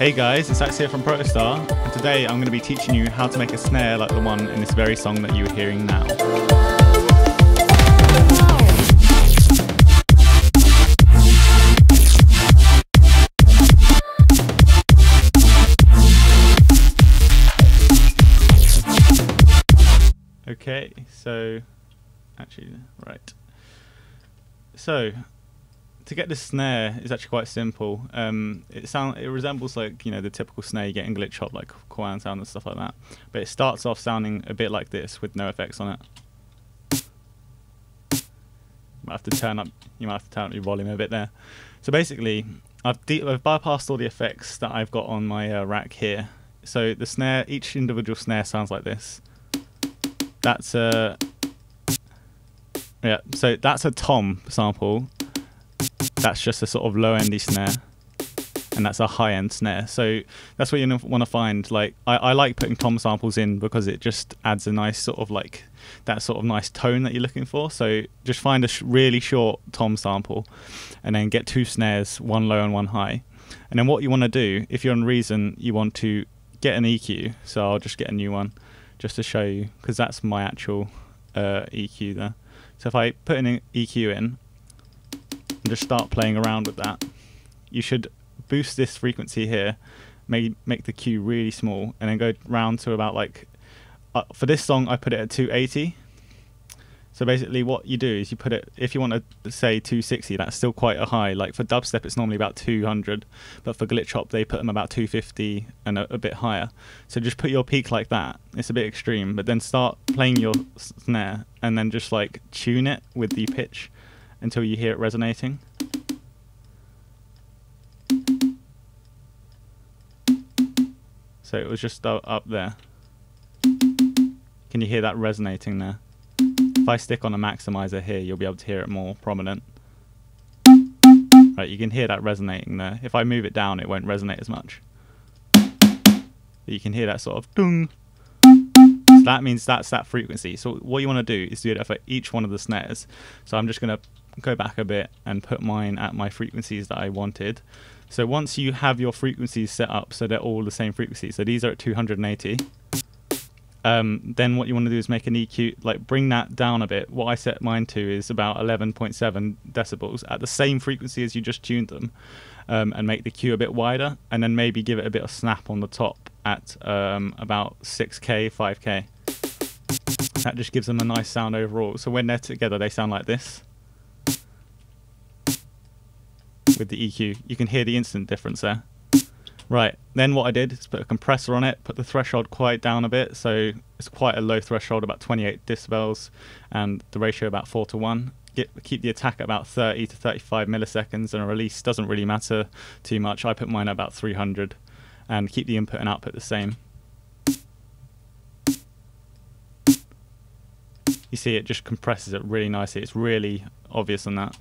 Hey guys, it's Ax here from Protostar, and today I'm going to be teaching you how to make a snare like the one in this very song that you are hearing now. Okay, so to get this snare is actually quite simple. It resembles like, the typical snare you get in glitch hop, like KOAN sound and stuff like that. But it starts off sounding a bit like this with no effects on it. You might have to turn up your volume a bit there. So basically, I've bypassed all the effects that I've got on my rack here. So the snare, each individual snare sounds like this. That's a tom sample. That's just a sort of low-endy snare, and that's a high-end snare. So that's what you want to find. Like I like putting tom samples in because it just adds a nice sort of like that sort of nice tone that you're looking for. So just find a really short tom sample, and then get two snares, one low and one high. And then what you want to do, if you're on Reason, you want to get an EQ. So I'll just get a new one just to show you, because that's my actual EQ there. So if I put an EQ in and just start playing around with that, you should boost this frequency here, make the Q really small, and then go round to about like, for this song I put it at 280. So basically what you do is you put it, if you want to say 260, that's still quite a high. Like for dubstep it's normally about 200, but for glitch hop they put them about 250 and a bit higher. So just put your peak like that. It's a bit extreme, but then start playing your snare and then just like tune it with the pitch until you hear it resonating. So it was just up there. Can you hear that resonating there? If I stick on a maximizer here, you'll be able to hear it more prominent. Right, you can hear that resonating there. If I move it down, it won't resonate as much. But you can hear that sort of dung. So that means that's that frequency. So what you want to do is do it for each one of the snares. So I'm just going to go back a bit and put mine at my frequencies that I wanted. So once you have your frequencies set up so they're all the same frequency, so these are at 280, then what you want to do is make an EQ, like bring that down a bit. What I set mine to is about 11.7 decibels at the same frequency as you just tuned them, and make the Q a bit wider, and then maybe give it a bit of snap on the top at about 6K, 5K. That just gives them a nice sound overall. So when they're together they sound like this. With the EQ, you can hear the instant difference there. Right, then what I did is put a compressor on it, put the threshold quite down a bit, so it's quite a low threshold, about 28 decibels, and the ratio about 4:1. Keep the attack at about 30 to 35 milliseconds, and a release doesn't really matter too much. I put mine at about 300, and keep the input and output the same. You see it just compresses it really nicely. It's really obvious on that.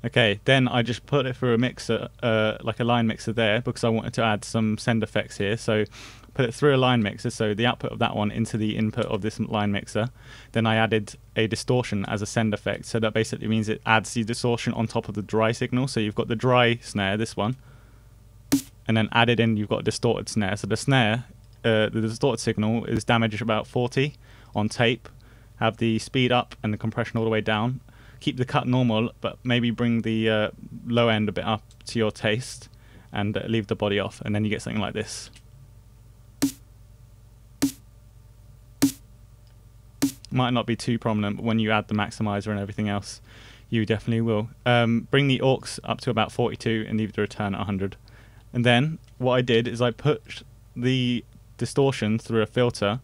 Okay, then I just put it through a mixer, like a line mixer there, because I wanted to add some send effects here. So put it through a line mixer, so the output of that one into the input of this line mixer. Then I added a distortion as a send effect, so that basically means it adds the distortion on top of the dry signal. So you've got the dry snare, this one, and then added in you've got a distorted snare. So the snare, the distorted signal is damaged about 40 on tape. Have the speed up and the compression all the way down. Keep the cut normal, but maybe bring the low end a bit up to your taste, and leave the body off, and then you get something like this. Might not be too prominent, but when you add the maximizer and everything else, you definitely will. Bring the aux up to about 42 and leave the return at 100. And then what I did is I put the distortion through a filter.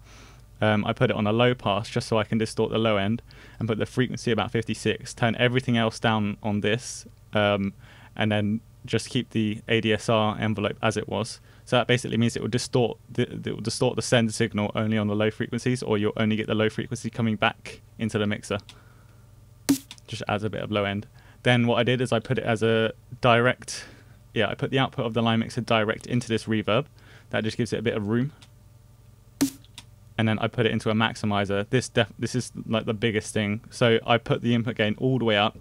I put it on a low pass just so I can distort the low end, and put the frequency about 56, turn everything else down on this, and then just keep the ADSR envelope as it was. So that basically means it will distort the send signal only on the low frequencies, or you'll only get the low frequency coming back into the mixer. Just adds a bit of low end. Then what I did is I put it as a direct, I put the output of the line mixer direct into this reverb. That just gives it a bit of room. And then I put it into a maximizer. This is like the biggest thing. So I put the input gain all the way up,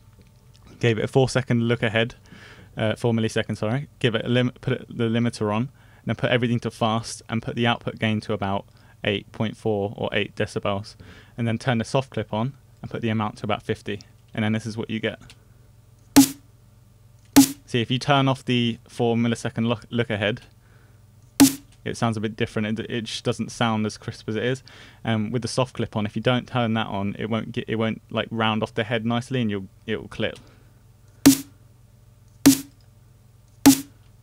gave it a 4-second look ahead, 4 milliseconds, sorry. Give it a limit, put the limiter on, and then put everything to fast, and put the output gain to about 8.4 or 8 decibels, and then turn the soft clip on and put the amount to about 50, and then this is what you get. See, if you turn off the 4 millisecond look ahead, it sounds a bit different. It just doesn't sound as crisp as it is. With the soft clip on, if you don't turn that on, it won't like round off the head nicely, and it will clip.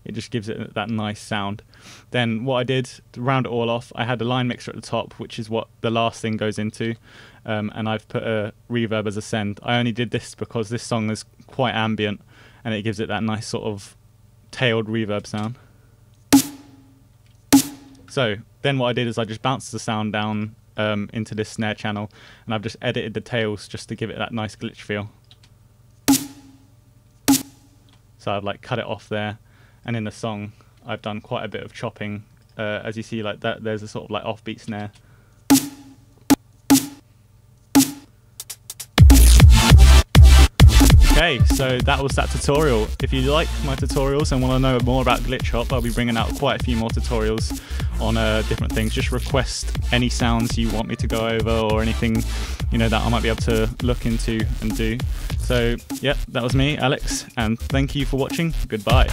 It just gives it that nice sound. Then what I did to round it all off, I had a line mixer at the top, which is what the last thing goes into, and I've put a reverb as a send. I only did this because this song is quite ambient, and it gives it that nice sort of tailed reverb sound. So then what I did is I just bounced the sound down into this snare channel, and I've just edited the tails just to give it that nice glitch feel. So I've like cut it off there, and in the song I've done quite a bit of chopping. As you see, like that, there's a sort of like offbeat snare. Okay, so that was that tutorial. If you like my tutorials and want to know more about glitch hop, I'll be bringing out quite a few more tutorials on different things. Just request any sounds you want me to go over, or anything that I might be able to look into and do. So yeah, that was me, Alex, and thank you for watching. Goodbye.